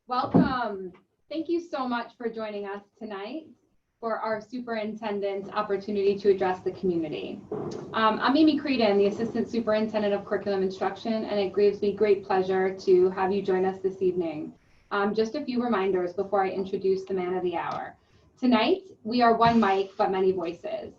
Welcome. Thank you so much for joining us tonight for our superintendent's opportunity to address the community. I'm Amy Creedon, the Assistant Superintendent of Curriculum Instruction, and it gives me great pleasure to have you join us this evening. Just a few reminders before I introduce the man of the hour. Tonight, we are one mic, but many voices.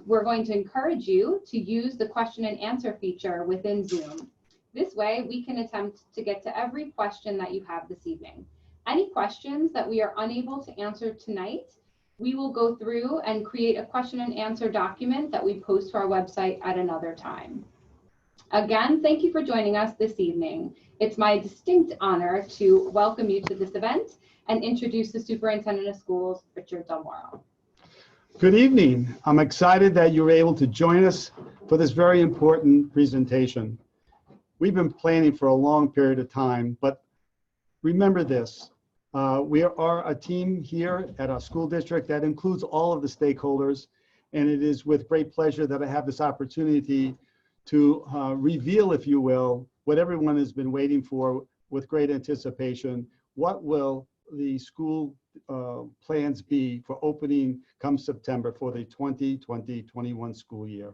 We're going to encourage you to use the question and answer feature within Zoom. This way, we can attempt to get to every question that you have this evening. Any questions that we are unable to answer tonight, we will go through and create a question and answer document that we post to our website at another time. Again, thank you for joining us this evening. It's my distinct honor to welcome you to this event and introduce the Superintendent of Schools, Richard Del Moro. Good evening. I'm excited that you were able to join us for this very important presentation. We've been planning for a long period of time, but remember this. We are a team here at our school district that includes all of the stakeholders, and it is with great pleasure that I have this opportunity to reveal, if you will, what everyone has been waiting for with great anticipation. What will the school plans be for opening come September for the 2020-21 school year?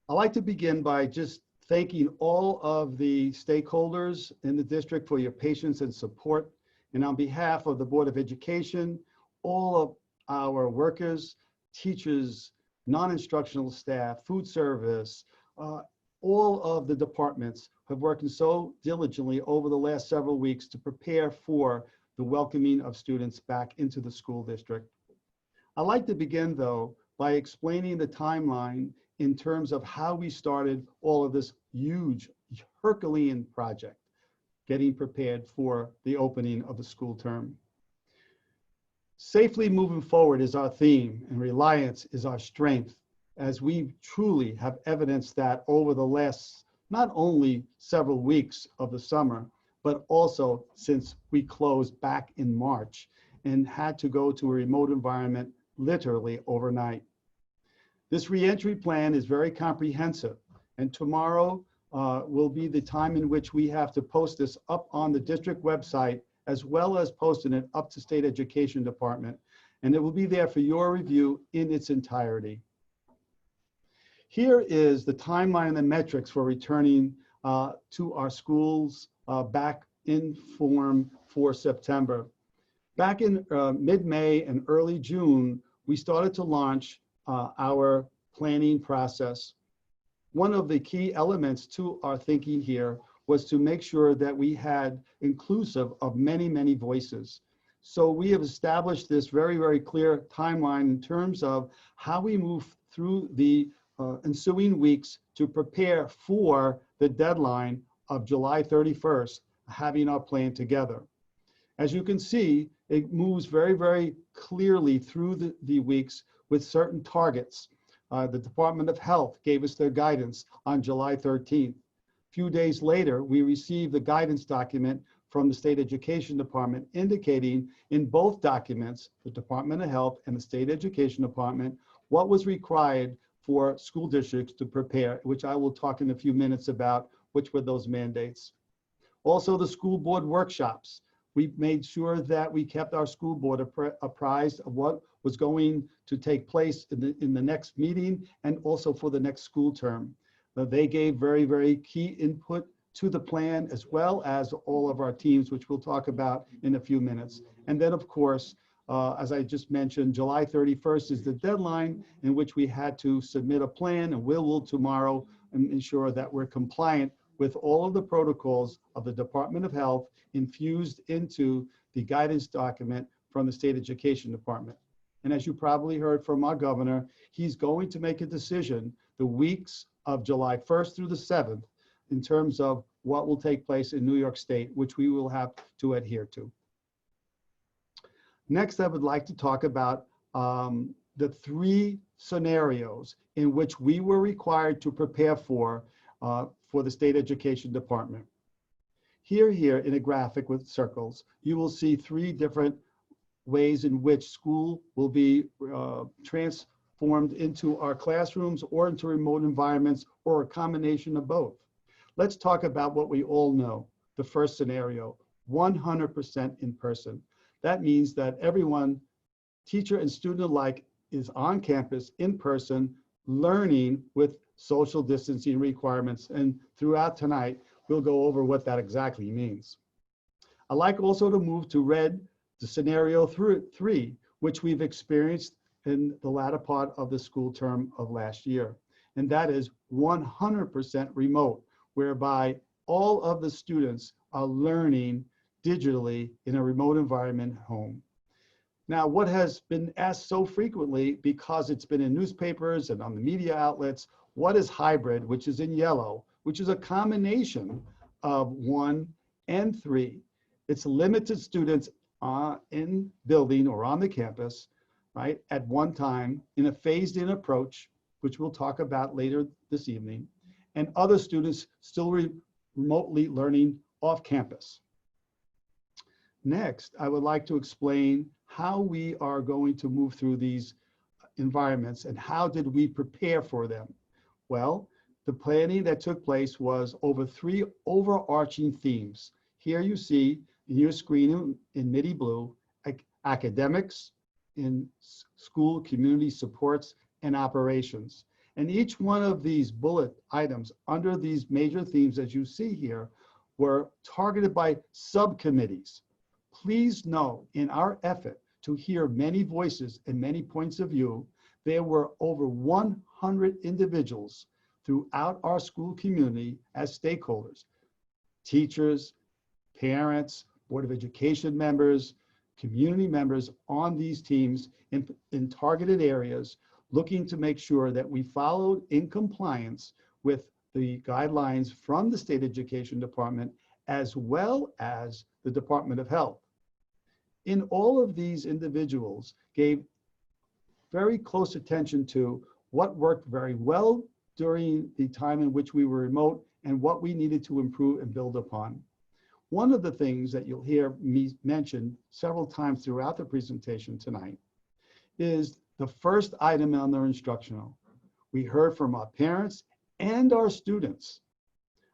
I'd like to begin by just thanking all of the stakeholders in the district for your patience and support. And on behalf of the Board of Education, all of our workers, teachers, non-instructional staff, food service, all of the departments have worked so diligently over the last several weeks to prepare for the welcoming of students back into the school district. I'd like to begin, though, by explaining the timeline in terms of how we started all of this huge Herculean project, getting prepared for the opening of the school term. Safely moving forward is our theme, and reliance is our strength, as we truly have evidenced that over the last not only several weeks of the summer, but also since we closed back in March and had to go to a remote environment literally overnight. This reentry plan is very comprehensive, and tomorrow will be the time in which we have to post this up on the district website, as well as posting it up to State Education Department, and it will be there for your review in its entirety. Here is the timeline and the metrics for returning to our schools back in form for September. Back in mid-May and early June, we started to launch our planning process. One of the key elements to our thinking here was to make sure that we had inclusive of many, many voices. So we have established this very, very clear timeline in terms of how we move through the ensuing weeks to prepare for the deadline of July 31st, having our plan together. As you can see, it moves very, very clearly through the weeks with certain targets. The Department of Health gave us their guidance on July 13th. A few days later, we received the guidance document from the State Education Department indicating in both documents, the Department of Health and the State Education Department, what was required for school districts to prepare, which I will talk in a few minutes about, which were those mandates. Also, the school board workshops. We made sure that we kept our school board apprised of what was going to take place in the next meeting and also for the next school term. They gave very, very key input to the plan, as well as all of our teams, which we'll talk about in a few minutes. And then, of course, as I just mentioned, July 31st is the deadline in which we had to submit a plan, and we'll tomorrow ensure that we're compliant with all of the protocols of the Department of Health infused into the guidance document from the State Education Department. And as you probably heard from our governor, he's going to make a decision the weeks of July 1st through the 7th in terms of what will take place in New York State, which we will have to adhere to. Next, I would like to talk about the three scenarios in which we were required to prepare for the State Education Department. Here in a graphic with circles, you will see three different ways in which school will be transformed into our classrooms or into remote environments or a combination of both. Let's talk about what we all know. The first scenario, 100% in person. That means that everyone, teacher and student alike, is on campus in person, learning with social distancing requirements. And throughout tonight, we'll go over what that exactly means. I'd like also to move to red, the scenario 3, which we've experienced in the latter part of the school term of last year. And that is 100% remote, whereby all of the students are learning digitally in a remote environment home. Now, what has been asked so frequently, because it's been in newspapers and on the media outlets, what is hybrid, which is in yellow, which is a combination of 1 and 3. It's limited students in building or on the campus, right, at one time in a phased-in approach, which we'll talk about later this evening, and other students still remotely learning off campus. Next, I would like to explain how we are going to move through these environments and how did we prepare for them. Well, the planning that took place was over 3 overarching themes. Here you see in your screen in midi blue, academics, in school community supports and operations. And each one of these bullet items under these major themes, as you see here, were targeted by subcommittees. Please know, in our effort to hear many voices and many points of view, there were over 100 individuals throughout our school community as stakeholders, teachers, parents, Board of Education members, community members on these teams in targeted areas, looking to make sure that we followed in compliance with the guidelines from the State Education Department, as well as the Department of Health. In all of these individuals gave very close attention to what worked very well during the time in which we were remote and what we needed to improve and build upon. One of the things that you'll hear me mention several times throughout the presentation tonight is the first item on their instructional. We heard from our parents and our students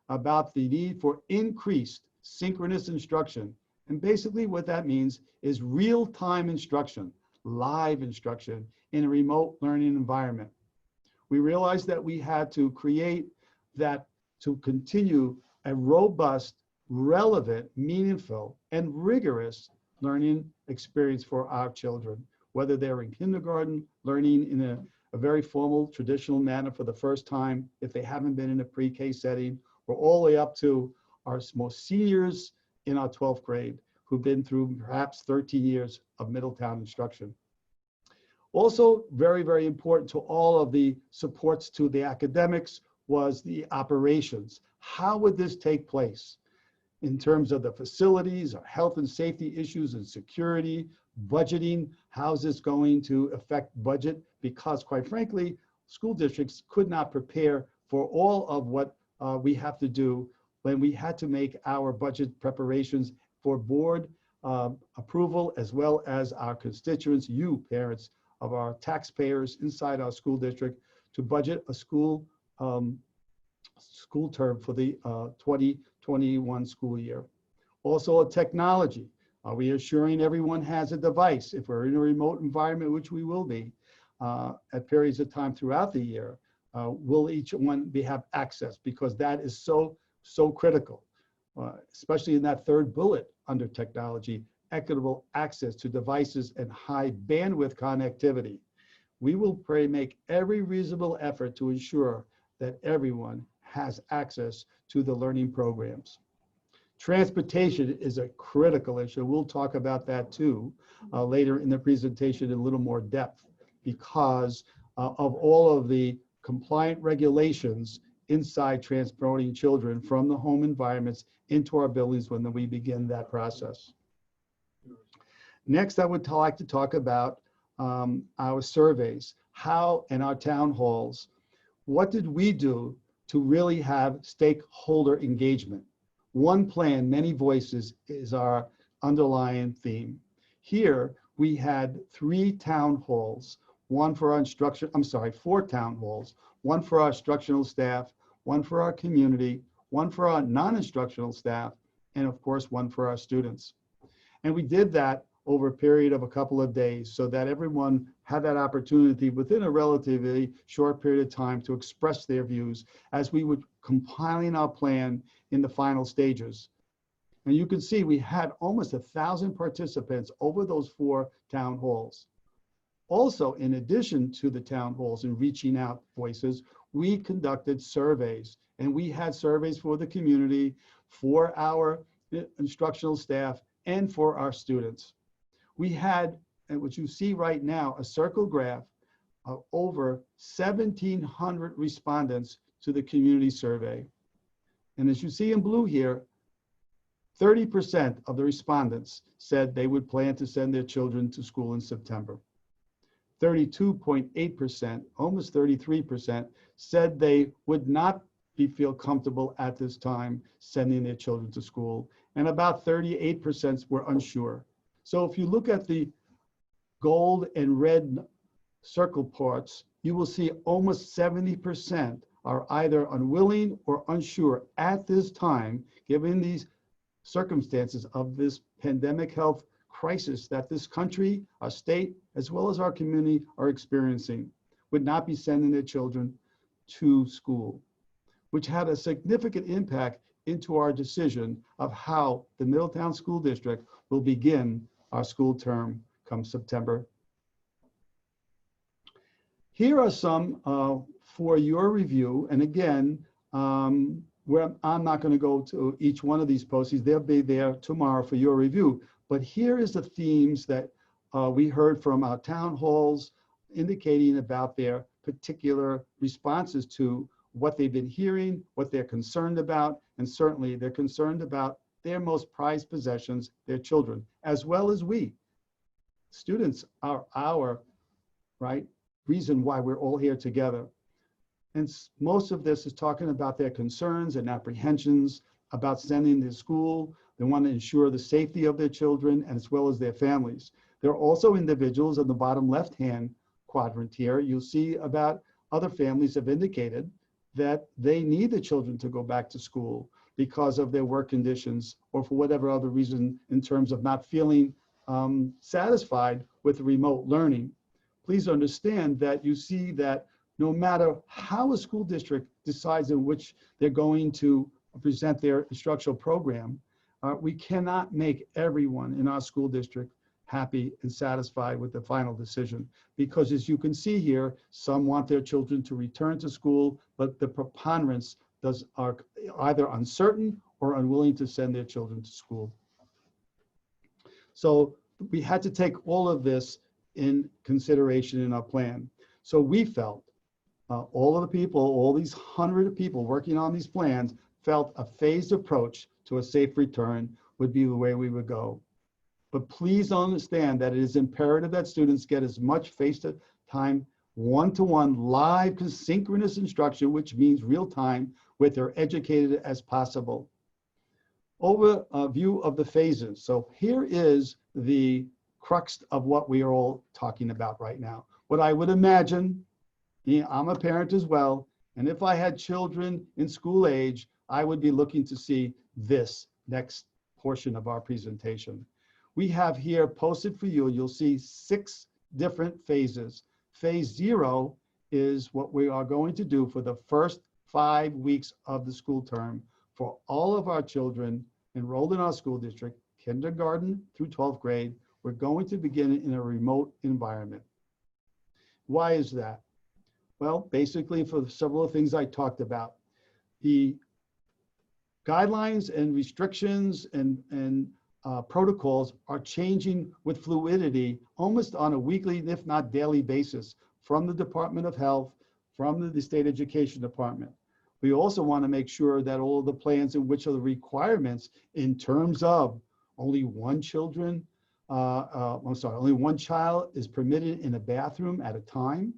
about the need for increased synchronous instruction. And basically what that means is real-time instruction, live instruction in a remote learning environment. We realized that we had to create that to continue a robust, relevant, meaningful, and rigorous learning experience for our children, whether they're in kindergarten, learning in a very formal, traditional manner for the first time, if they haven't been in a pre-K setting, or all the way up to our most seniors in our 12th grade, who've been through perhaps 13 years of Middletown instruction. Also, very, very important to all of the supports to the academics was the operations. How would this take place in terms of the facilities, or health and safety issues and security, budgeting? How is this going to affect budget? Because quite frankly, school districts could not prepare for all of what we have to do when we had to make our budget preparations for board approval, as well as our constituents, you parents of our taxpayers inside our school district, to budget a school term for the 2021 school year. Also, a technology. Are we assuring everyone has a device? If we're in a remote environment, which we will be at periods of time throughout the year, will each one have access? Because that is so critical, especially in that third bullet under technology, equitable access to devices and high bandwidth connectivity. We will make every reasonable effort to ensure that everyone has access to the learning programs. Transportation is a critical issue. We'll talk about that too later in the presentation in a little more depth, because of all of the compliant regulations inside transporting children from the home environments into our buildings when we begin that process. Next, I would like to talk about our surveys, how in our town halls, what did we do to really have stakeholder engagement? One plan, many voices is our underlying theme. Here, we had 3 town halls, one for our instruction, 4 town halls, one for our instructional staff, one for our community, one for our non-instructional staff, and of course, one for our students. And we did that over a period of a couple of days so that everyone had that opportunity within a relatively short period of time to express their views as we were compiling our plan in the final stages. And you can see we had almost 1,000 participants over those 4 town halls. Also, in addition to the town halls and reaching out voices, we conducted surveys, and we had surveys for the community, for our instructional staff, and for our students. We had, and what you see right now, a circle graph of over 1,700 respondents to the community survey. And as you see in blue here, 30% of the respondents said they would plan to send their children to school in September. 32.8%, almost 33%, said they would not feel comfortable at this time sending their children to school, and about 38% were unsure. So if you look at the gold and red circle parts, you will see almost 70% are either unwilling or unsure at this time, given these circumstances of this pandemic health crisis that this country, our state, as well as our community are experiencing, would not be sending their children to school, which had a significant impact into our decision of how the Middletown School District will begin our school term come September. Here are some for your review. And again, where I'm not going to go to each one of these postings, they'll be there tomorrow for your review. But here is the themes that we heard from our town halls indicating about their particular responses to what they've been hearing, what they're concerned about, and certainly they're concerned about their most prized possessions, their children, as well as we. Students are our, reason why we're all here together. And most of this is talking about their concerns and apprehensions about sending to school. They want to ensure the safety of their children as well as their families. There are also individuals on the bottom left-hand quadrant here. You'll see about other families have indicated that they need the children to go back to school because of their work conditions or for whatever other reason in terms of not feeling satisfied with remote learning. Please understand that you see that no matter how a school district decides in which they're going to present their instructional program, we cannot make everyone in our school district happy and satisfied with the final decision. Because as you can see here, some want their children to return to school, but the preponderance are either uncertain or unwilling to send their children to school. So we had to take all of this in consideration in our plan. So we felt, all of the people, all these hundreds of people working on these plans felt a phased approach to a safe return would be the way we would go. But please understand that it is imperative that students get as much face-to-time, one-to-one, live, synchronous instruction, which means real-time, with their educated as possible. Over a view of the phases. So here is the crux of what we are all talking about right now. What I would imagine, I'm a parent as well, and if I had children in school age, I would be looking to see this next portion of our presentation. We have here posted for you, you'll see 6 different phases. Phase 0 is what we are going to do for the first 5 weeks of the school term for all of our children enrolled in our school district, kindergarten through 12th grade. We're going to begin in a remote environment. Why is that? Well, basically for several of the things I talked about. The guidelines and restrictions and protocols are changing with fluidity almost on a weekly, if not daily basis from the Department of Health, from the State Education Department. We also want to make sure that all of the plans in which are the requirements in terms of only one child is permitted in a bathroom at a time.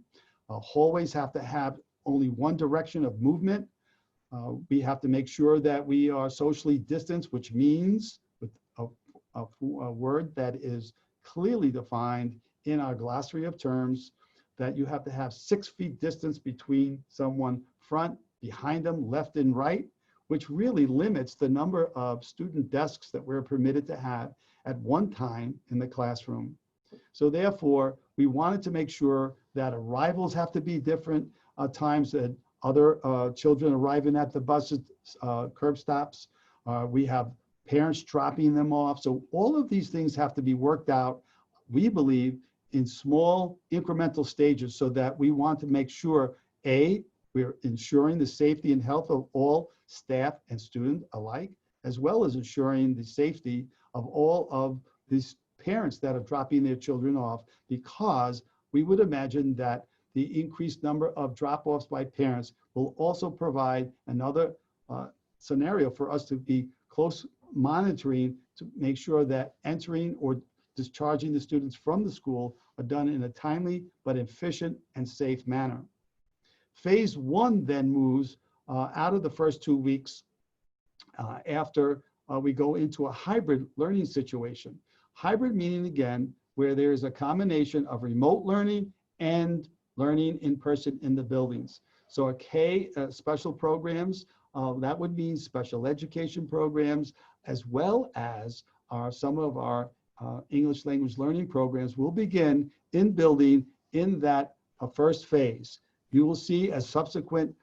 Hallways have to have only one direction of movement. We have to make sure that we are socially distanced, which means with a word that is clearly defined in our glossary of terms, that you have to have 6 feet distance between someone front, behind them, left and right. which really limits the number of student desks that we're permitted to have at one time in the classroom. So therefore, we wanted to make sure that arrivals have to be different times that other children arriving at the buses, curb stops. We have parents dropping them off. So all of these things have to be worked out, we believe, in small incremental stages, so that we want to make sure, A, we're ensuring the safety and health of all staff and student alike, as well as ensuring the safety of all of these parents that are dropping their children off, because we would imagine that the increased number of drop-offs by parents will also provide another scenario for us to be close monitoring to make sure that entering or discharging the students from the school are done in a timely but efficient and safe manner. Phase one then moves out of the first 2 weeks after we go into a hybrid learning situation. Hybrid meaning, again, where there is a combination of remote learning and learning in person in the buildings. So special programs, that would mean special education programs, as well as some of our English language learning programs will begin in building in that first phase. You will see as subsequent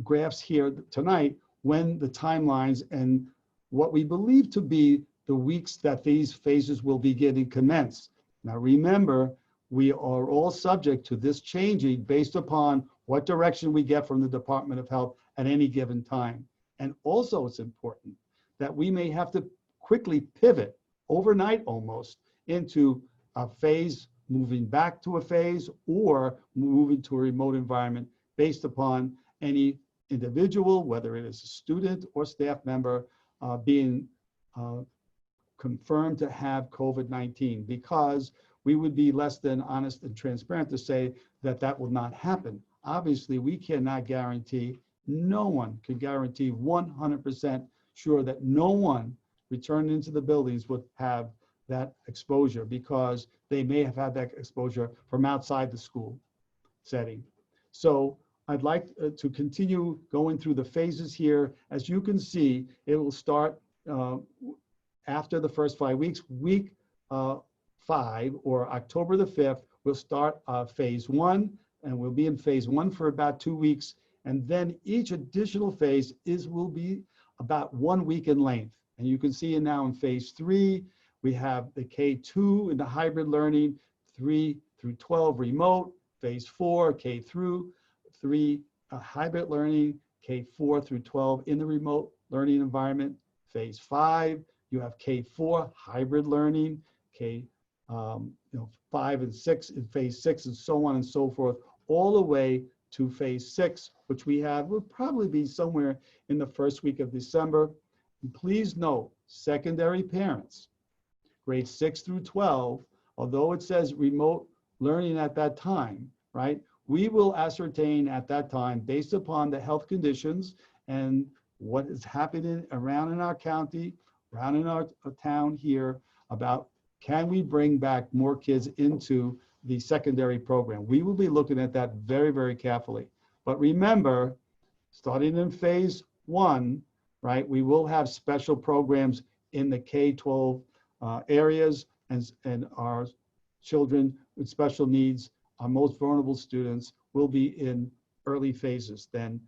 graphs here tonight when the timelines and what we believe to be the weeks that these phases will begin and commence. Now remember, we are all subject to this changing based upon what direction we get from the Department of Health at any given time. And also it's important that we may have to quickly pivot overnight almost into a phase, moving back to a phase, or moving to a remote environment based upon any individual, whether it is a student or staff member, being confirmed to have COVID-19, because we would be less than honest and transparent to say that that will not happen. Obviously, we cannot guarantee, no one can guarantee 100% sure that no one returned into the buildings would have that exposure, because they may have had that exposure from outside the school setting. So I'd like to continue going through the phases here. As you can see, it will start after the first 5 weeks. Week 5, or October the 5th, we'll start phase 1, and we'll be in phase 1 for about 2 weeks. And then each additional phase will be about 1 week in length. And you can see now in phase 3, we have the K2 in the hybrid learning, 3 through 12 remote, phase 4, K through 3 hybrid learning, K4 through 12 in the remote learning environment. Phase 5, you have K4 hybrid learning, K 5 and 6 in phase 6, and so on and so forth, all the way to phase 6, which we have will probably be somewhere in the first week of December. And please note, secondary parents, grades 6 through 12, although it says remote learning at that time, right? We will ascertain at that time, based upon the health conditions and what is happening around in our county, around in our town here, about can we bring back more kids into the secondary program. We will be looking at that very, very carefully. But remember, starting in phase 1, right, we will have special programs in the K-12 areas, and our children with special needs, our most vulnerable students, will be in early phases than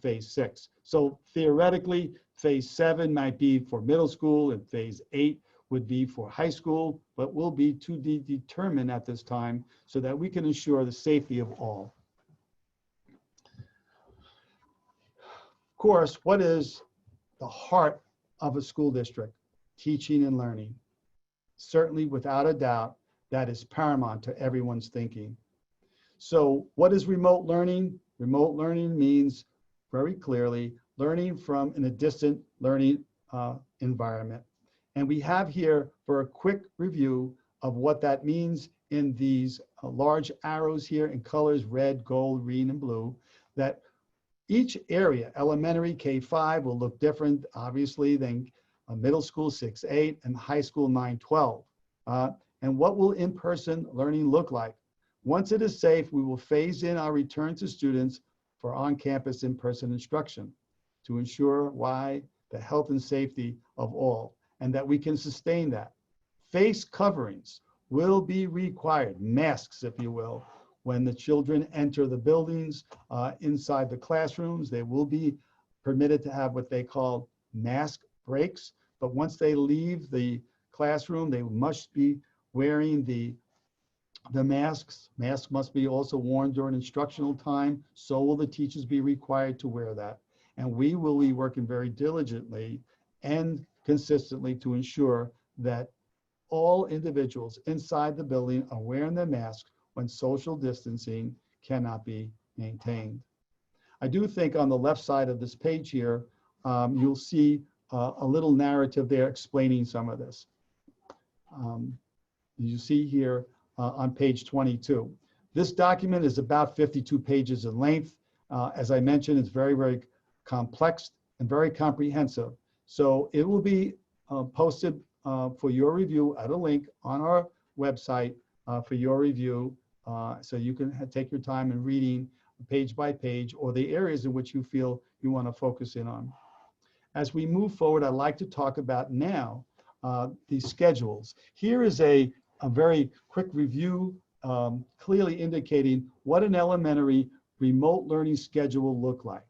phase 6. So theoretically, phase 7 might be for middle school, and phase 8 would be for high school, but will be to be determined at this time so that we can ensure the safety of all. Of course, what is the heart of a school district? Teaching and learning. Certainly, without a doubt, that is paramount to everyone's thinking. So what is remote learning? Remote learning means very clearly learning from in a distant learning environment. And we have here for a quick review of what that means in these large arrows here in colors, red, gold, green, and blue, that each area, elementary K5 will look different, obviously, than middle school 6-8 and high school 9-12. And what will in-person learning look like? Once it is safe, we will phase in our return to students for on-campus in-person instruction. to ensure why the health and safety of all, and that we can sustain that. Face coverings will be required, masks, if you will, when the children enter the buildings, inside the classrooms. They will be permitted to have what they call mask breaks, but once they leave the classroom, they must be wearing the masks. Masks must be also worn during instructional time. So will the teachers be required to wear that. And we will be working very diligently and consistently to ensure that all individuals inside the building are wearing their masks when social distancing cannot be maintained. I do think on the left side of this page here, you'll see a little narrative there explaining some of this. You see here on page 22. This document is about 52 pages in length. As I mentioned, it's very, very complex and very comprehensive. So it will be posted for your review at a link on our website for your review. So you can take your time in reading page by page or the areas in which you feel you want to focus in on. As we move forward, I'd like to talk about now the schedules. Here is a very quick review, clearly indicating what an elementary remote learning schedule will look like,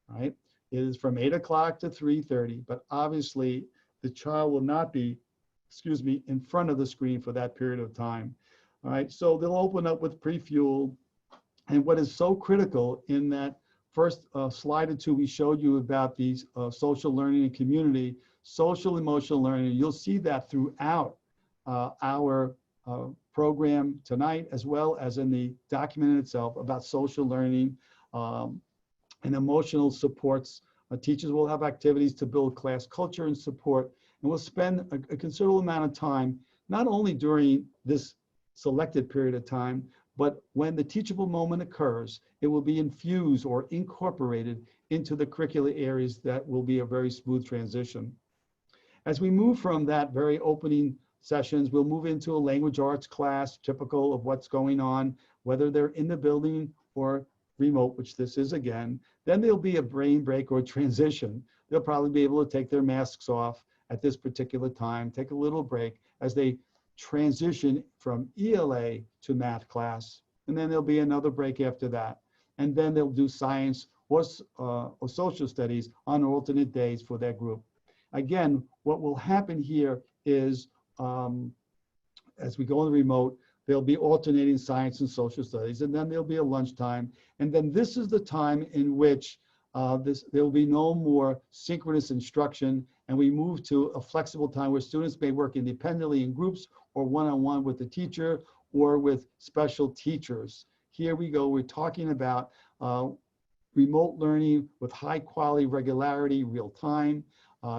right? It is from 8 o'clock to 3:30, but obviously the child will not be, in front of the screen for that period of time. All right, so they'll open up with pre-fuel. And what is so critical in that first slide or two we showed you about these social learning and community, social emotional learning, you'll see that throughout our program tonight, as well as in the document itself about social learning and emotional supports. Teachers will have activities to build class culture and support, and we'll spend a considerable amount of time, not only during this selected period of time, but when the teachable moment occurs, it will be infused or incorporated into the curricular areas that will be a very smooth transition. As we move from that very opening sessions, we'll move into a language arts class, typical of what's going on, whether they're in the building or remote, which this is again. Then there'll be a brain break or transition. They'll probably be able to take their masks off at this particular time, take a little break as they transition from ELA to math class. And then there'll be another break after that. And then they'll do science or social studies on alternate days for their group. Again, what will happen here is as we go on the remote, there'll be alternating science and social studies, and then there'll be a lunchtime. And then this is the time in which there will be no more synchronous instruction, and we move to a flexible time where students may work independently in groups or one-on-one with the teacher or with special teachers. Here we go, we're talking about remote learning with high quality, regularity, real time,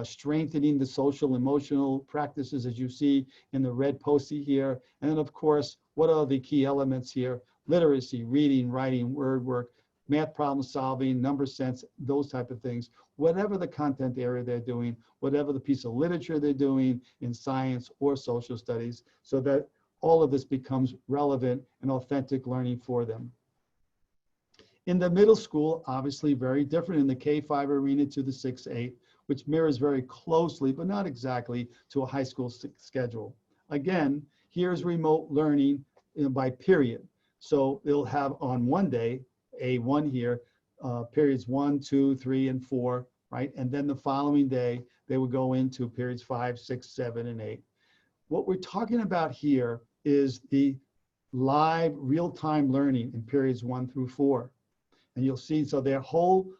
strengthening the social emotional practices as you see in the red post-it here. And then of course, what are the key elements here? Literacy, reading, writing, word work, math problem solving, number sense, those type of things. Whatever the content area they're doing, whatever the piece of literature they're doing in science or social studies, so that all of this becomes relevant and authentic learning for them. In the middle school, obviously very different in the K-5 arena to the 6-8, which mirrors very closely, but not exactly, to a high school schedule. Again, here's remote learning by period. So they'll have on one day, A1 here, periods 1, 2, 3, and 4, right? And then the following day, they would go into periods 5, 6, 7, and 8. What we're talking about here is the live real-time learning in periods 1 through 4. And you'll see, so their whole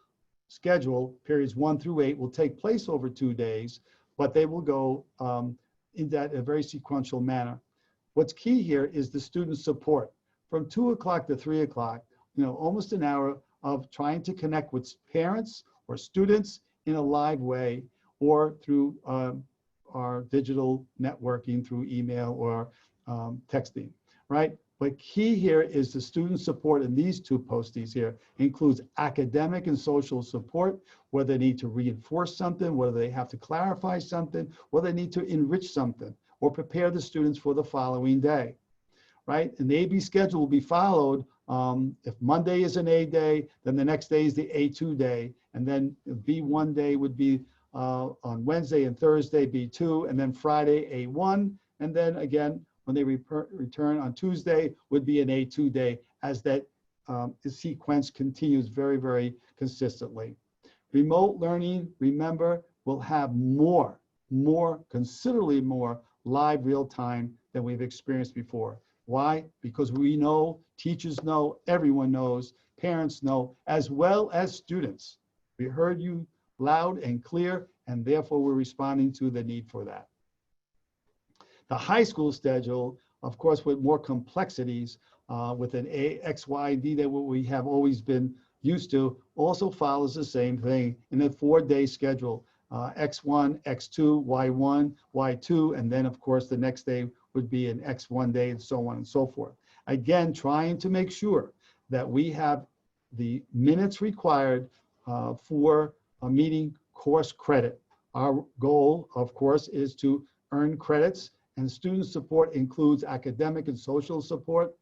schedule, periods 1 through 8, will take place over 2 days, but they will go in that a very sequential manner. What's key here is the student support. From 2 o'clock to 3 o'clock, almost an hour of trying to connect with parents or students in a live way or through our digital networking through email or texting, right? But key here is the student support, and these two posties here includes academic and social support, whether they need to reinforce something, whether they have to clarify something, whether they need to enrich something or prepare the students for the following day, right? And the AB schedule will be followed. If Monday is an A day, then the next day is the A2 day, and then B1 day would be on Wednesday and Thursday, B2, and then Friday, A1, and then again, when they return on Tuesday, would be an A2 day, as that the sequence continues very, very consistently. Remote learning, remember, will have considerably more live real time than we've experienced before. Why? Because we know, teachers know, everyone knows, parents know, as well as students. We heard you loud and clear, and therefore we're responding to the need for that. The high school schedule, of course, with more complexities, with an X, Y, D that we have always been used to, also follows the same thing in a 4-day schedule. X1, X2, Y1, Y2, and then of course the next day would be an X1 day, and so on and so forth. Again, trying to make sure that we have the minutes required for meeting course credit. Our goal, of course, is to earn credits, and student support includes academic and social support,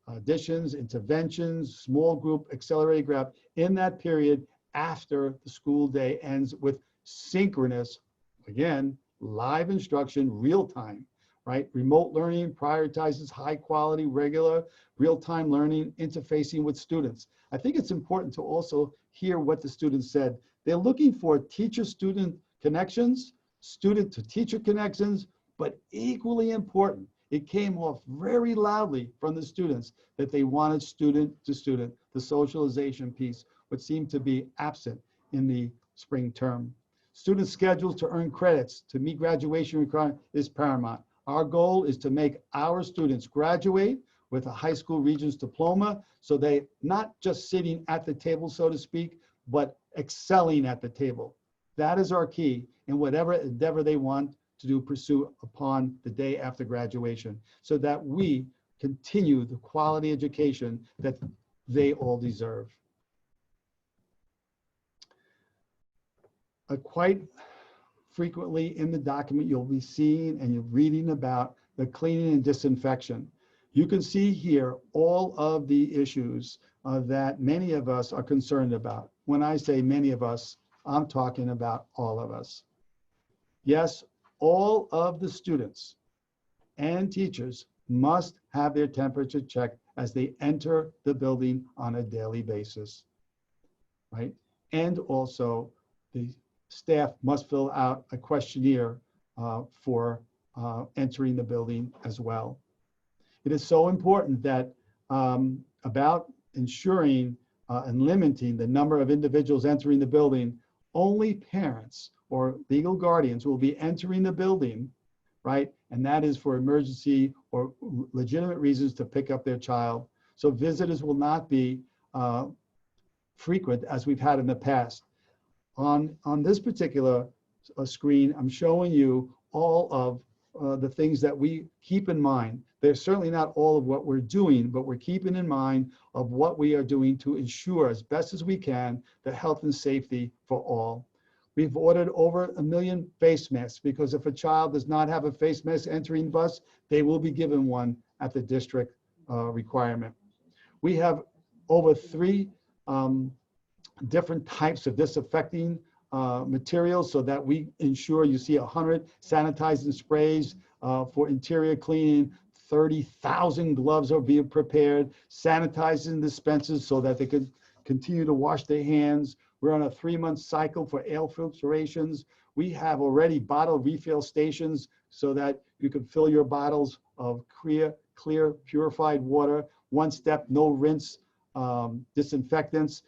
additions, interventions, small group, accelerated graph in that period after the school day ends, with synchronous, again, live instruction, real time, right? Remote learning prioritizes high quality, regular, real-time learning, interfacing with students. I think it's important to also hear what the students said. They're looking for teacher-student connections, student-to-teacher connections, but equally important, it came off very loudly from the students that they wanted student-to-student, the socialization piece, which seemed to be absent in the spring term. Student schedules to earn credits to meet graduation requirement is paramount. Our goal is to make our students graduate with a high school Regents diploma, so they not just sitting at the table, so to speak, but excelling at the table. That is our key in whatever endeavor they want to pursue upon the day after graduation, so that we continue the quality education that they all deserve. Quite frequently in the document, you'll be seeing and you're reading about the cleaning and disinfection. You can see here all of the issues that many of us are concerned about. When I say many of us, I'm talking about all of us. Yes, all of the students and teachers must have their temperature checked as they enter the building on a daily basis, right? And also the staff must fill out a questionnaire for entering the building as well. It is so important that about ensuring and limiting the number of individuals entering the building, only parents or legal guardians will be entering the building, right? And that is for emergency or legitimate reasons to pick up their child. So visitors will not be frequent as we've had in the past. On this particular screen, I'm showing you all of the things that we keep in mind. They're certainly not all of what we're doing, but we're keeping in mind of what we are doing to ensure as best as we can the health and safety for all. We've ordered over 1 million face masks, because if a child does not have a face mask entering the bus, they will be given one at the district requirement. We have over 3 different types of disinfecting materials, so that we ensure you see 100 sanitizing sprays for interior cleaning, 30,000 gloves are being prepared, sanitizing dispensers so that they could continue to wash their hands. We're on a 3-month cycle for air filtrations. We have already bottle refill stations so that you can fill your bottles of clear, purified water, 1-step, no rinse disinfectants.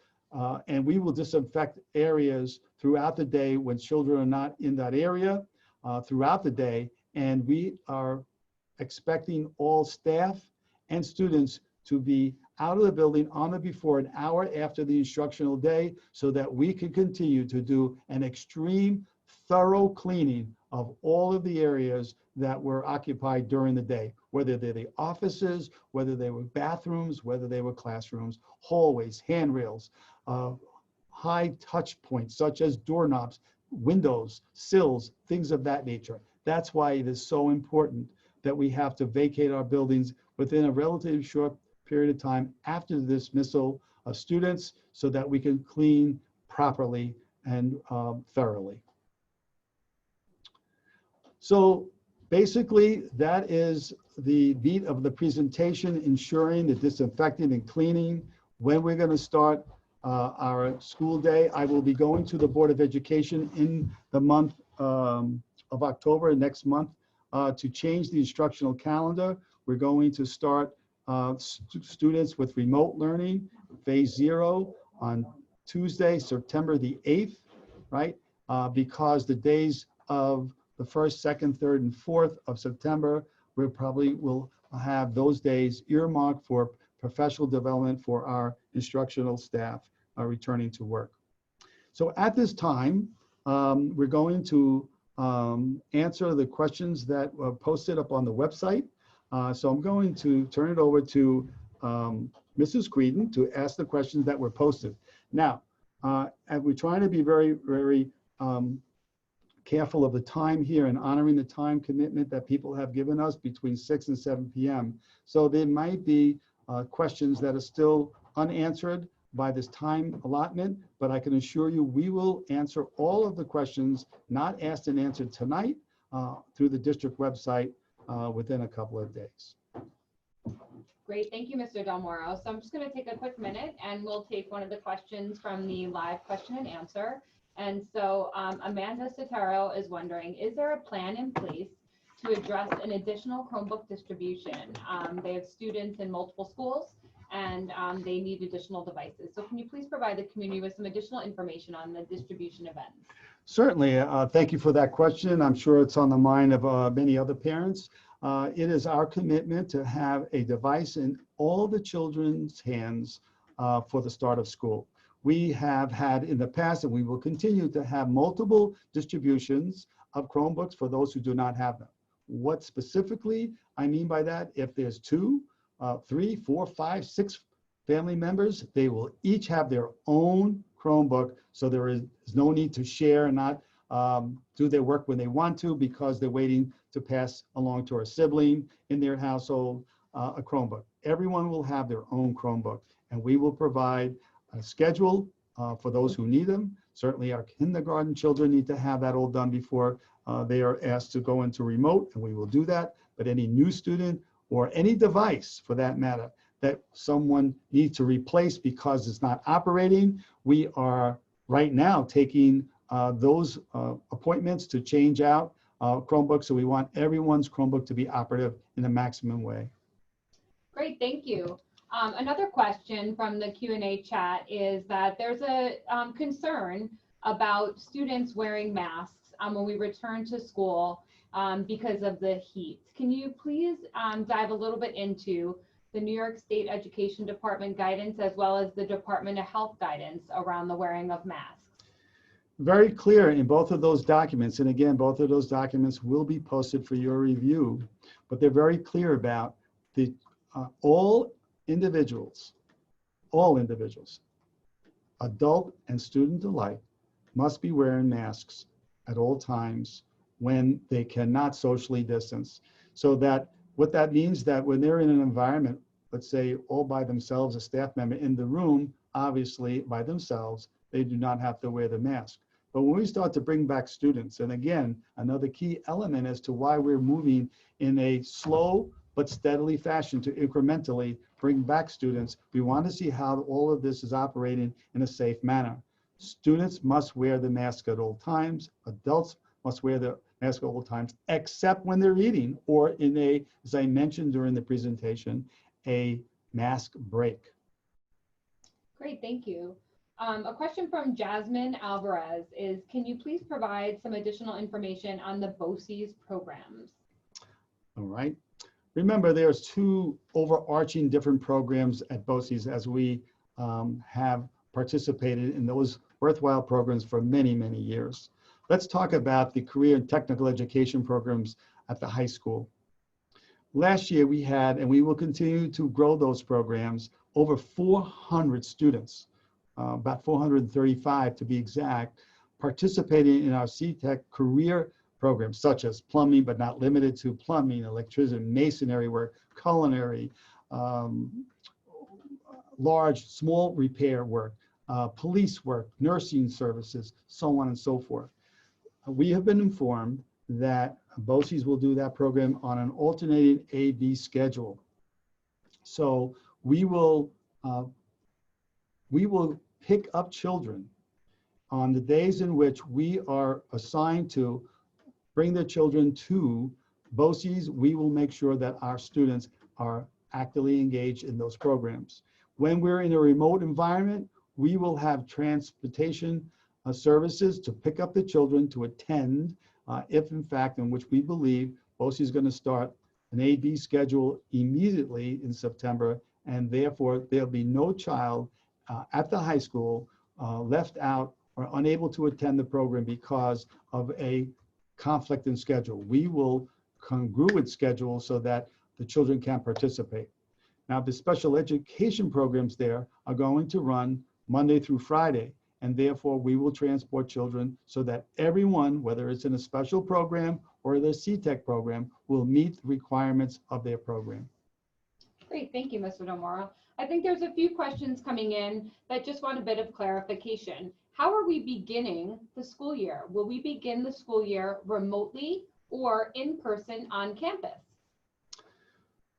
And we will disinfect areas throughout the day when children are not in that area throughout the day. And we are expecting all staff and students to be out of the building on or before an hour after the instructional day, so that we can continue to do an extreme, thorough cleaning of all of the areas that were occupied during the day, whether they're the offices, whether they were bathrooms, whether they were classrooms, hallways, handrails, high touch points such as doorknobs, windows, sills, things of that nature. That's why it is so important that we have to vacate our buildings within a relatively short period of time after the dismissal of students, so that we can clean properly and thoroughly. So basically, that is the meat of the presentation, ensuring the disinfecting and cleaning. When we're going to start our school day, I will be going to the Board of Education in the month of October, next month, to change the instructional calendar. We're going to start students with remote learning, phase 0, on Tuesday, September the 8th, right? Because the days of the 1st, 2nd, 3rd, and 4th of September, we probably will have those days earmarked for professional development for our instructional staff returning to work. So at this time, we're going to answer the questions that were posted up on the website. So I'm going to turn it over to Mrs. Creedon to ask the questions that were posted. Now, and we're trying to be very, very careful of the time here and honoring the time commitment that people have given us between 6 and 7 p.m. So there might be questions that are still unanswered by this time allotment, but I can assure you we will answer all of the questions not asked and answered tonight through the district website within a couple of days. Great, thank you, Mr. Del Moro. So I'm just going to take a quick minute and we'll take one of the questions from the live question and answer. And so Amanda Sotero is wondering, is there a plan in place to address an additional Chromebook distribution? They have students in multiple schools and they need additional devices. So can you please provide the community with some additional information on the distribution events? Certainly, thank you for that question. I'm sure it's on the mind of many other parents. It is our commitment to have a device in all the children's hands for the start of school. We have had in the past, and we will continue to have multiple distributions of Chromebooks for those who do not have them. What specifically I mean by that, if there's 2, 3, 4, 5, 6 family members, they will each have their own Chromebook, so there is no need to share and not do their work when they want to because they're waiting to pass along to a sibling in their household a Chromebook. Everyone will have their own Chromebook, and we will provide a schedule for those who need them. Certainly our kindergarten children need to have that all done before they are asked to go into remote, and we will do that. But any new student or any device for that matter that someone needs to replace because it's not operating, we are right now taking those appointments to change out Chromebooks. So we want everyone's Chromebook to be operative in the maximum way. Great, thank you. Another question from the Q&A chat is that there's a concern about students wearing masks when we return to school because of the heat. Can you please dive a little bit into the New York State Education Department guidance as well as the Department of Health guidance around the wearing of masks? Very clear in both of those documents. And again, both of those documents will be posted for your review, but they're very clear about the all individuals, adult and student alike, must be wearing masks at all times when they cannot socially distance. So that what that means that when they're in an environment, let's say all by themselves, a staff member in the room, obviously by themselves, they do not have to wear the mask. But when we start to bring back students, and again, another key element as to why we're moving in a slow but steadily fashion to incrementally bring back students, we want to see how all of this is operating in a safe manner. Students must wear the mask at all times. Adults must wear the mask at all times, except when they're eating or in a, as I mentioned during the presentation, a mask break. Great, thank you. A question from Jasmine Alvarez is, can you please provide some additional information on the BOCES programs? All right. Remember, there's 2 overarching different programs at BOCES as we have participated in those worthwhile programs for many, many years. Let's talk about the career and technical education programs at the high school. Last year we had, and we will continue to grow those programs, over 400 students, about 435 to be exact, participating in our CTech career programs such as plumbing, but not limited to plumbing, electricity, masonry work, culinary, large, small repair work, police work, nursing services, so on and so forth. We have been informed that BOCES will do that program on an alternating A-B schedule. So we will pick up children on the days in which we are assigned to bring their children to BOCES. We will make sure that our students are actively engaged in those programs. When we're in a remote environment, we will have transportation services to pick up the children to attend, if in fact, in which we believe BOCES is going to start an A-B schedule immediately in September, and therefore there'll be no child at the high school left out or unable to attend the program because of a conflict in schedule. We will congruent schedule so that the children can participate. Now, the special education programs there are going to run Monday through Friday, and therefore we will transport children so that everyone, whether it's in a special program or the CTEC program, will meet the requirements of their program. Great, thank you, Mr. Delmora. I think there's a few questions coming in that just want a bit of clarification. How are we beginning the school year? Will we begin the school year remotely or in person on campus?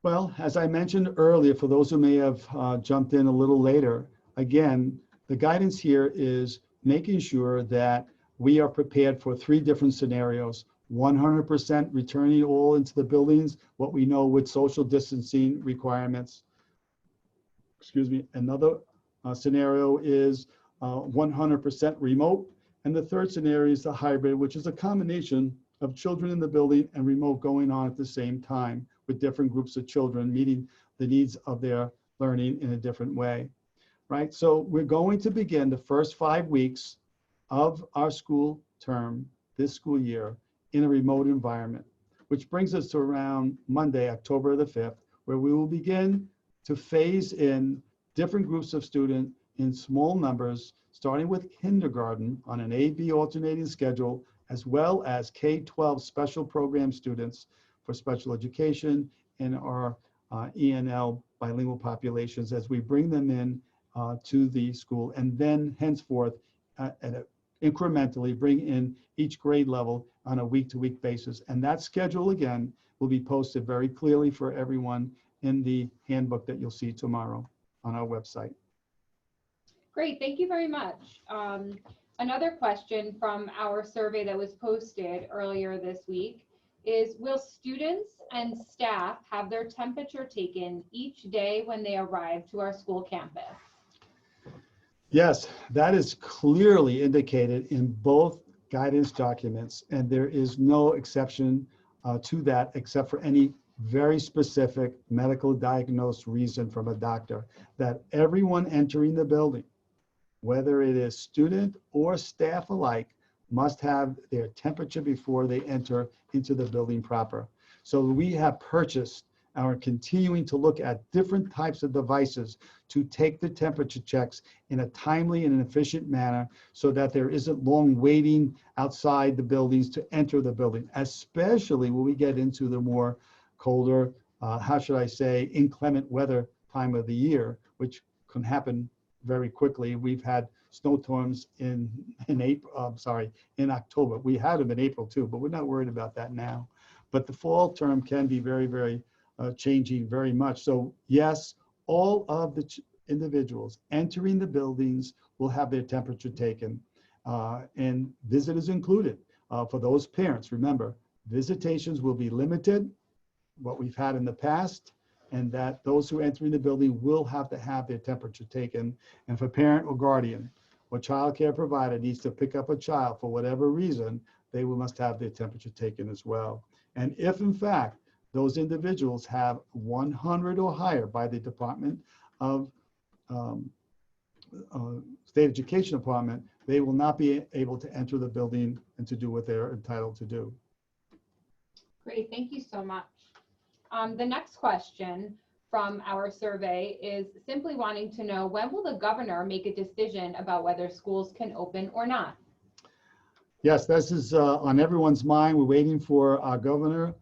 Well, as I mentioned earlier, for those who may have jumped in a little later, again, the guidance here is making sure that we are prepared for 3 different scenarios. 100% returning all into the buildings, what we know with social distancing requirements. Excuse me. Another scenario is 100% remote. And the third scenario is the hybrid, which is a combination of children in the building and remote going on at the same time with different groups of children meeting the needs of their learning in a different way, right? So we're going to begin the first 5 weeks of our school term this school year in a remote environment, which brings us to around Monday, October the 5th, where we will begin to phase in different groups of students in small numbers, starting with kindergarten on an A-B alternating schedule, as well as K-12 special program students for special education and our ENL bilingual populations as we bring them in to the school, and then henceforth incrementally bring in each grade level on a week-to-week basis. And that schedule, again, will be posted very clearly for everyone in the handbook that you'll see tomorrow on our website. Great, thank you very much. Another question from our survey that was posted earlier this week is, will students and staff have their temperature taken each day when they arrive to our school campus? Yes, that is clearly indicated in both guidance documents, and there is no exception to that except for any very specific medical diagnosed reason from a doctor, that everyone entering the building, whether it is student or staff alike, must have their temperature before they enter into the building proper. So we have purchased and are continuing to look at different types of devices to take the temperature checks in a timely and an efficient manner so that there isn't long waiting outside the buildings to enter the building, especially when we get into the more colder, how should I say, inclement weather time of the year, which can happen very quickly. We've had snowstorms in October. We had them in April too, but we're not worried about that now. But the fall term can be very, very changing very much. So yes, all of the individuals entering the buildings will have their temperature taken, and visitors included. For those parents, remember, visitations will be limited, what we've had in the past, and that those who are entering the building will have to have their temperature taken. And for parent or guardian or child care provider needs to pick up a child for whatever reason, they must have their temperature taken as well. And if in fact those individuals have 100 or higher by the Department of State Education Department, they will not be able to enter the building and to do what they're entitled to do. Great, thank you so much. The next question from our survey is simply wanting to know, when will the governor make a decision about whether schools can open or not? Yes, this is on everyone's mind. We're waiting for our governor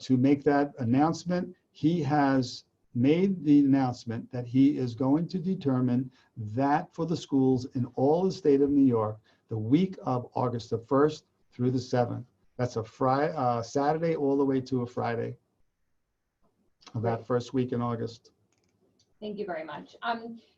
to make that announcement. He has made the announcement that he is going to determine that for the schools in all the state of New York, the week of August the 1st through the 7th. That's a Saturday all the way to a Friday of that first week in August. Thank you very much.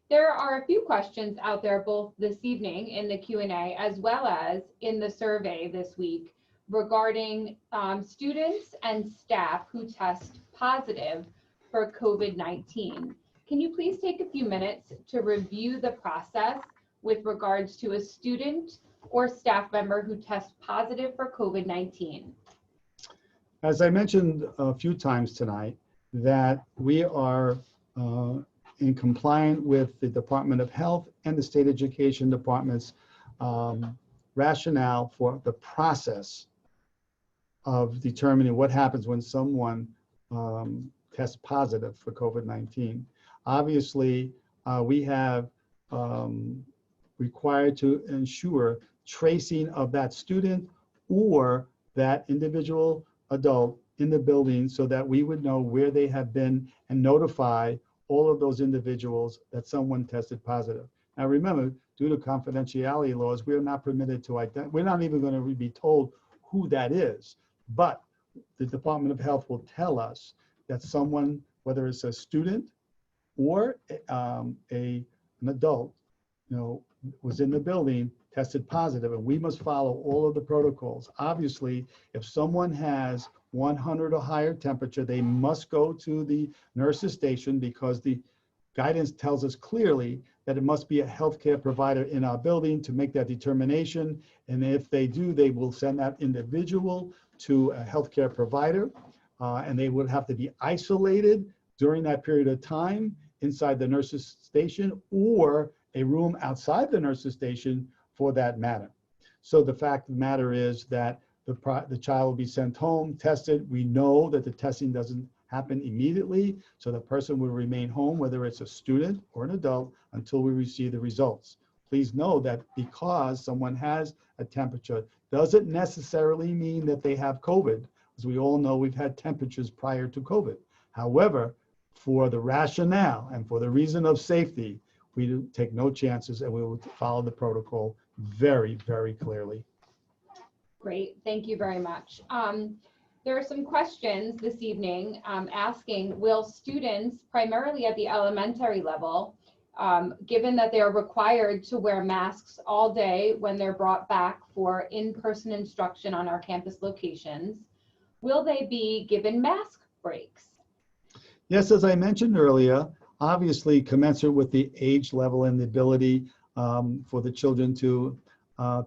There are a few questions out there both this evening in the Q&A as well as in the survey this week regarding students and staff who test positive for COVID-19. Can you please take a few minutes to review the process with regards to a student or staff member who tests positive for COVID-19? As I mentioned a few times tonight, that we are in compliance with the Department of Health and the State Education Department's rationale for the process of determining what happens when someone tests positive for COVID-19. Obviously, we have required to ensure tracing of that student or that individual adult in the building so that we would know where they have been and notify all of those individuals that someone tested positive. Now remember, due to confidentiality laws, we are not permitted to identify, we're not even going to be told who that is, but the Department of Health will tell us that someone, whether it's a student or an adult, was in the building, tested positive, and we must follow all of the protocols. Obviously, if someone has 100 or higher temperature, they must go to the nurse's station because the guidance tells us clearly that it must be a healthcare provider in our building to make that determination. And if they do, they will send that individual to a healthcare provider, and they would have to be isolated during that period of time inside the nurse's station or a room outside the nurse's station for that matter. So the fact of the matter is that the child will be sent home, tested. We know that the testing doesn't happen immediately, so the person will remain home, whether it's a student or an adult, until we receive the results. Please know that because someone has a temperature doesn't necessarily mean that they have COVID. As we all know, we've had temperatures prior to COVID. However, for the rationale and for the reason of safety, we do take no chances and we will follow the protocol very, very clearly. Great, thank you very much. There are some questions this evening asking, will students, primarily at the elementary level, given that they are required to wear masks all day when they're brought back for in-person instruction on our campus locations, will they be given mask breaks? Yes, as I mentioned earlier, obviously commensurate with the age level and the ability for the children to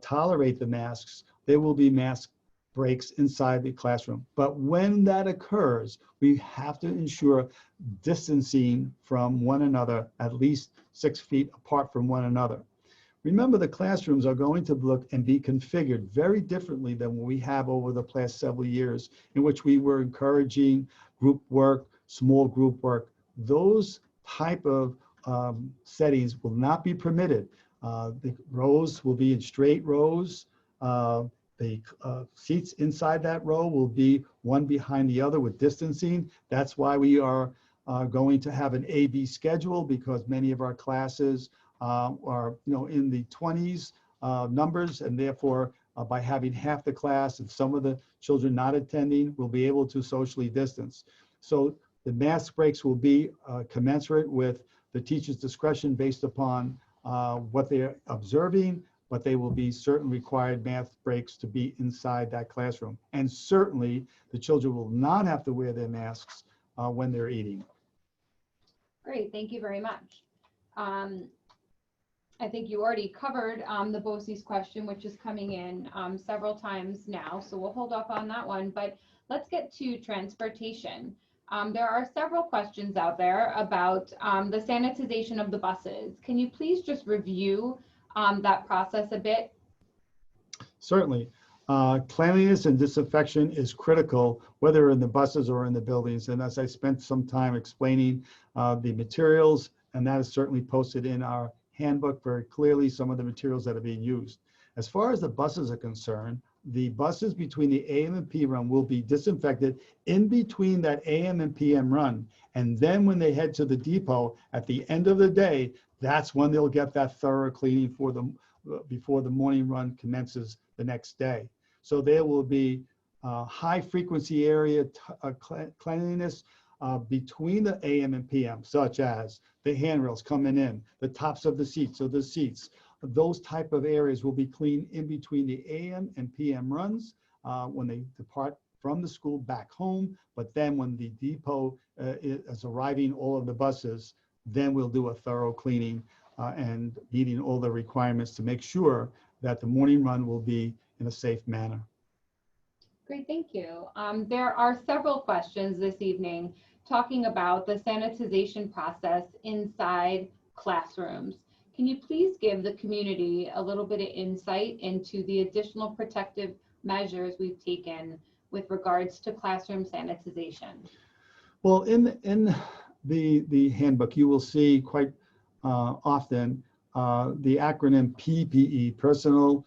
tolerate the masks, there will be mask breaks inside the classroom. But when that occurs, we have to ensure distancing from one another, at least 6 feet apart from one another. Remember, the classrooms are going to look and be configured very differently than what we have over the past several years, in which we were encouraging group work, small group work. Those type of settings will not be permitted. The rows will be in straight rows. The seats inside that row will be one behind the other with distancing. That's why we are going to have an A-B schedule, because many of our classes are in the 20s numbers, and therefore by having half the class and some of the children not attending, we'll be able to socially distance. So the mask breaks will be commensurate with the teacher's discretion based upon what they're observing, but they will be certain required mask breaks to be inside that classroom. And certainly the children will not have to wear their masks when they're eating. Great, thank you very much. I think you already covered the BOCES question, which is coming in several times now, so we'll hold off on that one, but let's get to transportation. There are several questions out there about the sanitization of the buses. Can you please just review that process a bit? Certainly. Cleanliness and disinfection is critical, whether in the buses or in the buildings. And as I spent some time explaining the materials, and that is certainly posted in our handbook very clearly, some of the materials that are being used. As far as the buses are concerned, the buses between the AM and PM run will be disinfected in between that AM and PM run. And then when they head to the depot at the end of the day, that's when they'll get that thorough cleaning for them before the morning run commences the next day. So there will be high frequency area cleanliness between the AM and PM, such as the handrails coming in, the tops of the seats, so the seats. Those type of areas will be cleaned in between the AM and PM runs when they depart from the school back home. But then when the depot is arriving all of the buses, then we'll do a thorough cleaning and meeting all the requirements to make sure that the morning run will be in a safe manner. Great, thank you. There are several questions this evening talking about the sanitization process inside classrooms. Can you please give the community a little bit of insight into the additional protective measures we've taken with regards to classroom sanitization? Well, in the handbook, you will see quite often the acronym PPE, personal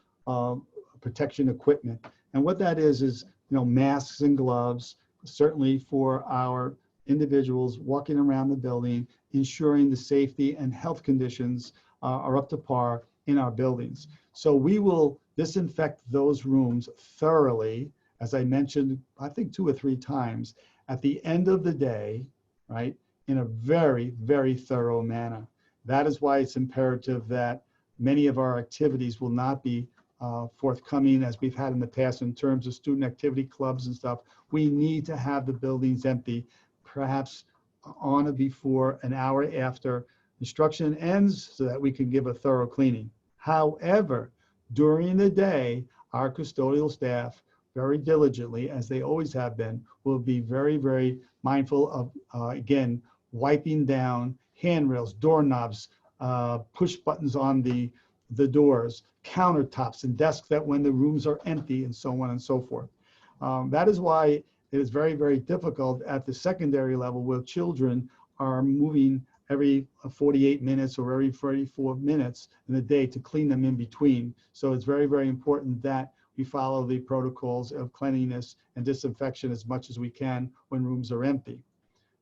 protection equipment. And what that is, masks and gloves, certainly for our individuals walking around the building, ensuring the safety and health conditions are up to par in our buildings. So we will disinfect those rooms thoroughly, as I mentioned, I think 2 or 3 times at the end of the day, right, in a very, very thorough manner. That is why it's imperative that many of our activities will not be forthcoming as we've had in the past in terms of student activity clubs and stuff. We need to have the buildings empty, perhaps on or before an hour after instruction ends, so that we can give a thorough cleaning. However, during the day, our custodial staff very diligently, as they always have been, will be very, very mindful of, again, wiping down handrails, doorknobs, push buttons on the doors, countertops, and desks that when the rooms are empty, and so on and so forth. That is why it is very, very difficult at the secondary level where children are moving every 48 minutes or every 44 minutes in the day to clean them in between. So it's very, very important that we follow the protocols of cleanliness and disinfection as much as we can when rooms are empty.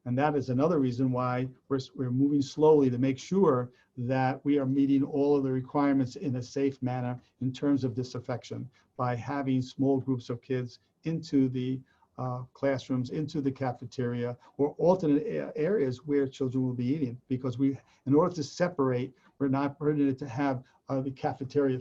And that is another reason why we're moving slowly to make sure that we are meeting all of the requirements in a safe manner in terms of disinfection by having small groups of kids into the classrooms, into the cafeteria, or alternate areas where children will be eating, because in order to separate, we're not permitted to have the cafeteria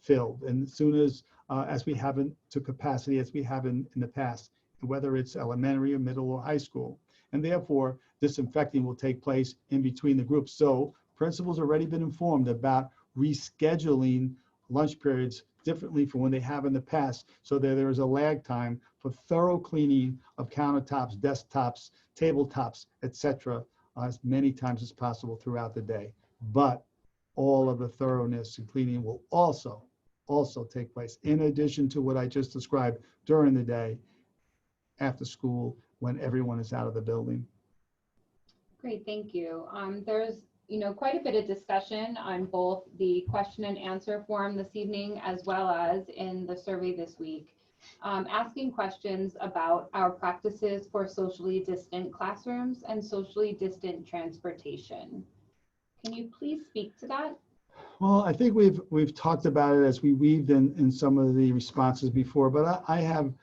filled. And as soon as we have to capacity as we have in the past, whether it's elementary or middle or high school. And therefore, disinfecting will take place in between the groups. So principals have already been informed about rescheduling lunch periods differently from when they have in the past, so that there is a lag time for thorough cleaning of countertops, desktops, tabletops, etc., as many times as possible throughout the day. But all of the thoroughness and cleaning will also take place in addition to what I just described during the day, after school, when everyone is out of the building. Great, thank you. There's quite a bit of discussion on both the question and answer form this evening, as well as in the survey this week, asking questions about our practices for socially distant classrooms and socially distant transportation. Can you please speak to that? Well, I think we've talked about it as we weaved in some of the responses before, but I have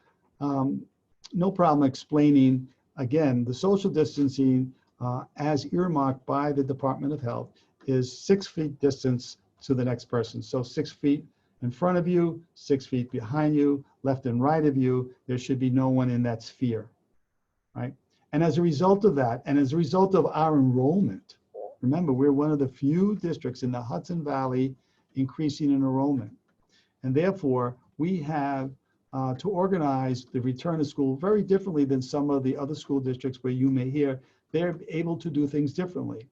no problem explaining again the social distancing as earmarked by the Department of Health is 6 feet distance to the next person. So 6 feet in front of you, 6 feet behind you, left and right of you, there should be no one in that sphere, right? And as a result of that, and as a result of our enrollment, remember, we're one of the few districts in the Hudson Valley increasing in enrollment. And therefore, we have to organize the return to school very differently than some of the other school districts where you may hear they're able to do things differently.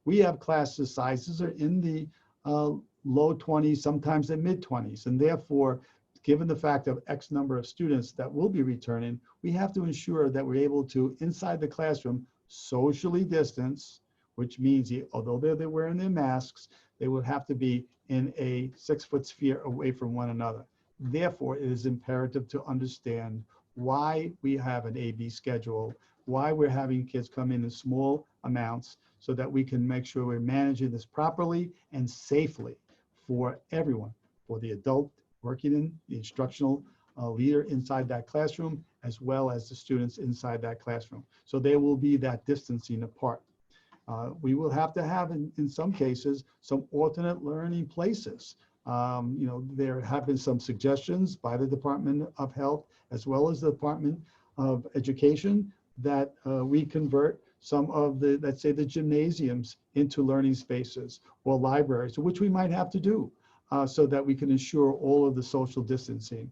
We have class sizes are in the low 20s, sometimes the mid 20s. And therefore, given the fact of X number of students that will be returning, we have to ensure that we're able to, inside the classroom, socially distance, which means although they're wearing their masks, they would have to be in a 6 foot sphere away from one another. Therefore, it is imperative to understand why we have an A-B schedule, why we're having kids come in small amounts, so that we can make sure we're managing this properly and safely for everyone, for the adult working in the instructional leader inside that classroom, as well as the students inside that classroom. So there will be that distancing apart. We will have to have, in some cases, some alternate learning places. There have been some suggestions by the Department of Health, as well as the Department of Education, that we convert some of the, let's say, the gymnasiums into learning spaces or libraries, which we might have to do so that we can ensure all of the social distancing,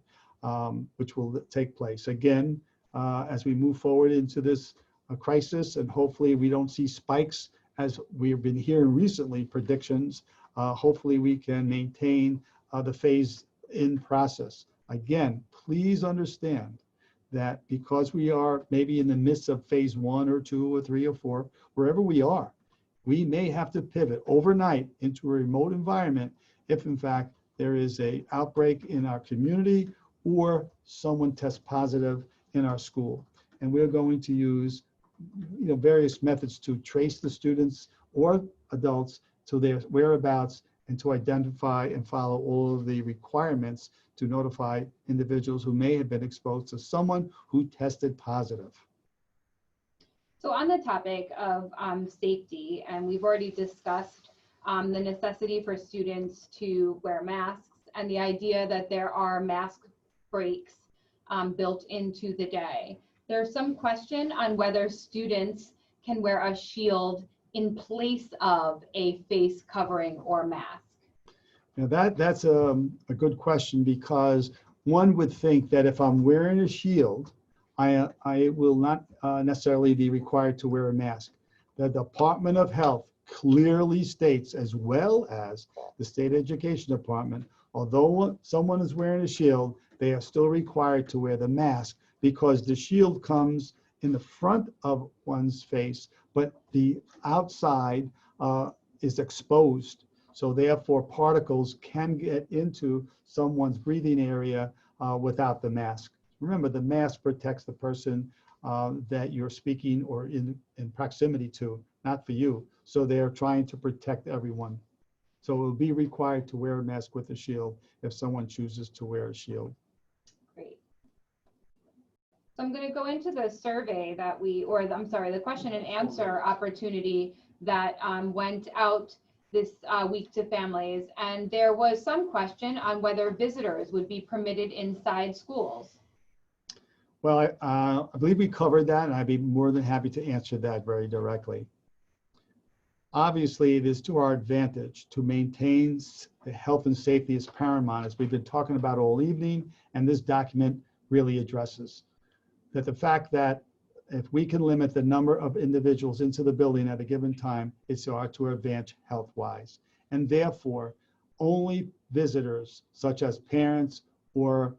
which will take place. Again, as we move forward into this crisis, and hopefully we don't see spikes as we've been hearing recently, predictions, hopefully we can maintain the phase-in process. Again, please understand that because we are maybe in the midst of phase 1 or 2 or 3 or 4, wherever we are, we may have to pivot overnight into a remote environment if in fact there is an outbreak in our community or someone tests positive in our school. And we're going to use various methods to trace the students or adults to their whereabouts and to identify and follow all of the requirements to notify individuals who may have been exposed to someone who tested positive. So on the topic of safety, and we've already discussed the necessity for students to wear masks and the idea that there are mask breaks built into the day. There's some question on whether students can wear a shield in place of a face covering or mask. Now that's a good question, because one would think that if I'm wearing a shield, I will not necessarily be required to wear a mask. The Department of Health clearly states, as well as the State Education Department, although someone is wearing a shield, they are still required to wear the mask, because the shield comes in the front of one's face, but the outside is exposed. So therefore, particles can get into someone's breathing area without the mask. Remember, the mask protects the person that you're speaking or in proximity to, not for you. So they're trying to protect everyone. So it will be required to wear a mask with a shield if someone chooses to wear a shield. Great. So I'm going to go into the survey that the question and answer opportunity that went out this week to families. And there was some question on whether visitors would be permitted inside schools. Well, I believe we covered that, and I'd be more than happy to answer that very directly. Obviously, it is to our advantage to maintain the health and safety as paramount, as we've been talking about all evening, and this document really addresses. That the fact that if we can limit the number of individuals into the building at a given time, it's to our advantage health-wise. And therefore, only visitors such as parents or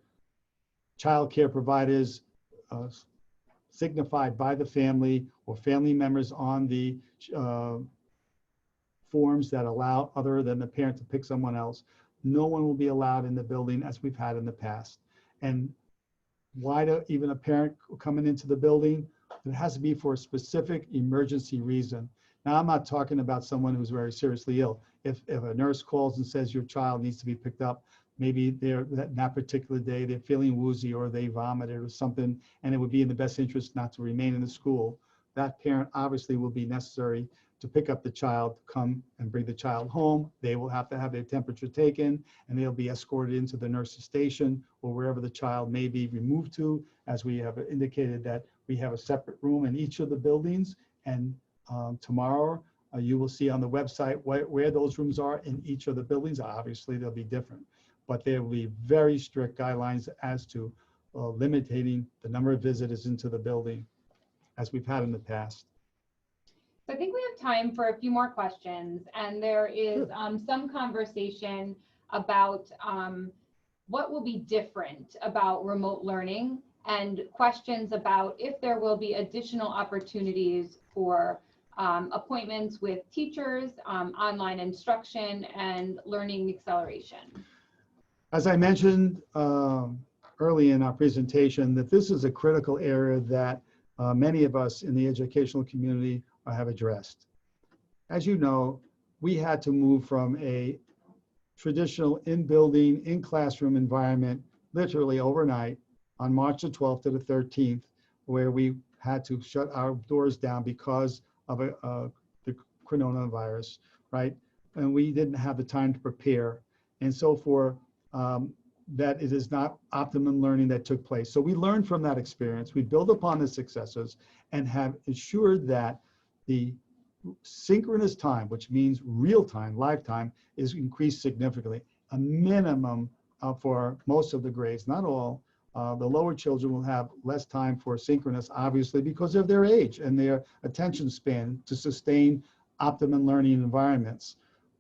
child care providers signified by the family or family members on the forms that allow other than the parent to pick someone else, no one will be allowed in the building as we've had in the past. And why do even a parent coming into the building? It has to be for a specific emergency reason. Now, I'm not talking about someone who's very seriously ill. If a nurse calls and says your child needs to be picked up, maybe they're that particular day they're feeling woozy or they vomited or something, and it would be in the best interest not to remain in the school, that parent obviously will be necessary to pick up the child, come and bring the child home. They will have to have their temperature taken, and they'll be escorted into the nurse's station or wherever the child may be removed to, as we have indicated that we have a separate room in each of the buildings. And tomorrow you will see on the website where those rooms are in each of the buildings. Obviously, they'll be different, but there will be very strict guidelines as to limiting the number of visitors into the building as we've had in the past. So I think we have time for a few more questions, and there is some conversation about what will be different about remote learning, and questions about if there will be additional opportunities for appointments with teachers, online instruction, and learning acceleration. As I mentioned early in our presentation, that this is a critical area that many of us in the educational community have addressed. As you know, we had to move from a traditional in-building, in-classroom environment literally overnight on March the 12th to the 13th, where we had to shut our doors down because of the coronavirus, right? And we didn't have the time to prepare. And so for that it is not optimum learning that took place. So we learned from that experience. We build upon the successes and have ensured that the synchronous time, which means real time, live time, is increased significantly. A minimum for most of the grades, not all. The lower children will have less time for synchronous, obviously, because of their age and their attention span to sustain optimum learning environments.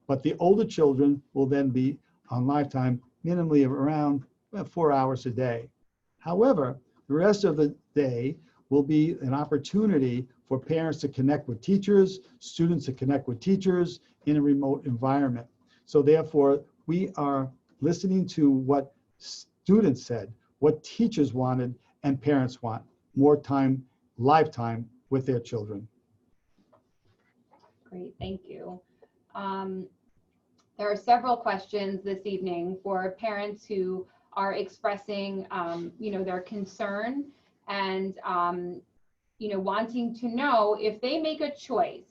But the older children will then be on live time minimally of around 4 hours a day. However, the rest of the day will be an opportunity for parents to connect with teachers, students to connect with teachers in a remote environment. So therefore, we are listening to what students said, what teachers wanted, and parents want, more time, live time with their children. Great, thank you. There are several questions this evening for parents who are expressing, their concern and, wanting to know if they make a choice,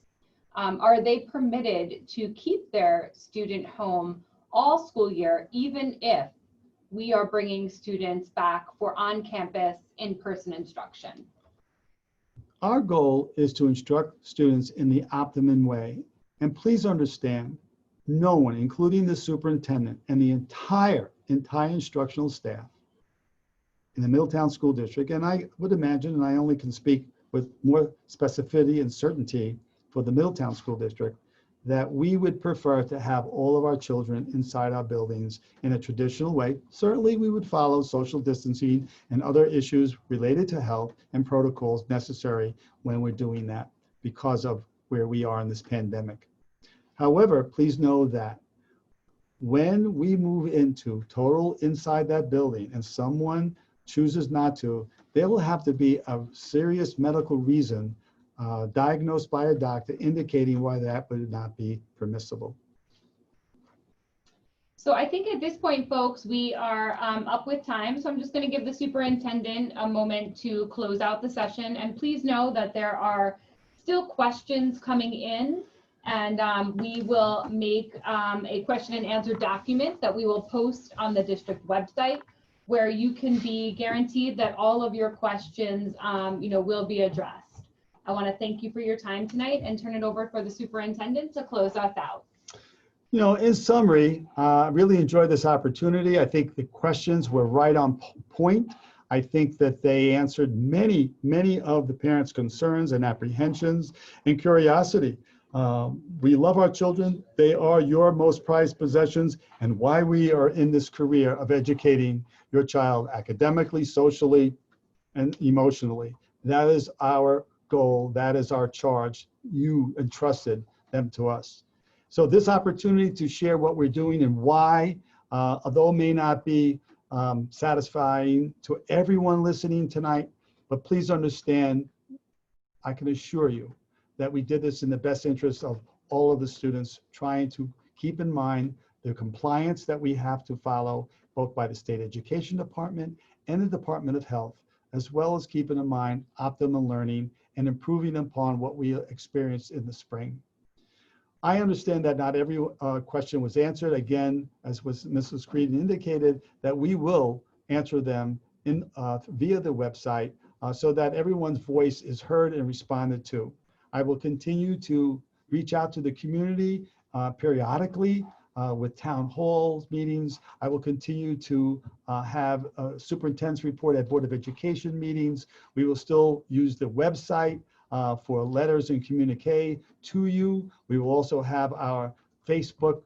are they permitted to keep their student home all school year, even if we are bringing students back for on-campus in-person instruction? Our goal is to instruct students in the optimum way. And please understand, no one, including the superintendent and the entire instructional staff in the Middletown School District, and I would imagine, and I only can speak with more specificity and certainty for the Middletown School District, that we would prefer to have all of our children inside our buildings in a traditional way. Certainly, we would follow social distancing and other issues related to health and protocols necessary when we're doing that because of where we are in this pandemic. However, please know that when we move into total inside that building and someone chooses not to, there will have to be a serious medical reason diagnosed by a doctor indicating why that would not be permissible. So I think at this point, folks, we are up with time. So I'm just going to give the superintendent a moment to close out the session. And please know that there are still questions coming in. And we will make a question and answer document that we will post on the district website, where you can be guaranteed that all of your questions, will be addressed. I want to thank you for your time tonight and turn it over for the superintendent to close us out. In summary, I really enjoyed this opportunity. I think the questions were right on point. I think that they answered many of the parents' concerns and apprehensions and curiosity. We love our children. They are your most prized possessions, and why we are in this career of educating your child academically, socially, and emotionally. That is our goal. That is our charge. You entrusted them to us. So this opportunity to share what we're doing and why, although it may not be satisfying to everyone listening tonight, but please understand, I can assure you that we did this in the best interest of all of the students, trying to keep in mind the compliance that we have to follow, both by the State Education Department and the Department of Health, as well as keeping in mind optimum learning and improving upon what we experienced in the spring. I understand that not every question was answered. Again, as was Mrs. Creedon indicated, that we will answer them via the website so that everyone's voice is heard and responded to. I will continue to reach out to the community periodically with town hall meetings. I will continue to have a superintendent's report at Board of Education meetings. We will still use the website for letters and communique to you. We will also have our Facebook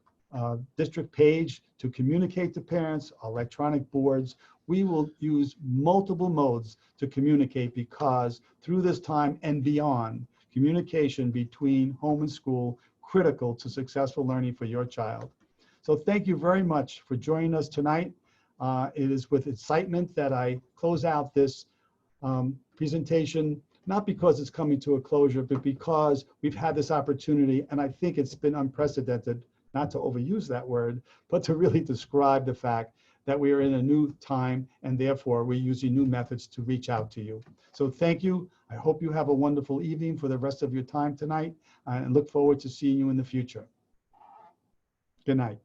district page to communicate to parents, electronic boards. We will use multiple modes to communicate, because through this time and beyond, communication between home and school critical to successful learning for your child. So thank you very much for joining us tonight. It is with excitement that I close out this presentation, not because it's coming to a closure, but because we've had this opportunity, and I think it's been unprecedented, not to overuse that word, but to really describe the fact that we are in a new time, and therefore we're using new methods to reach out to you. So thank you. I hope you have a wonderful evening for the rest of your time tonight, and look forward to seeing you in the future. Good night.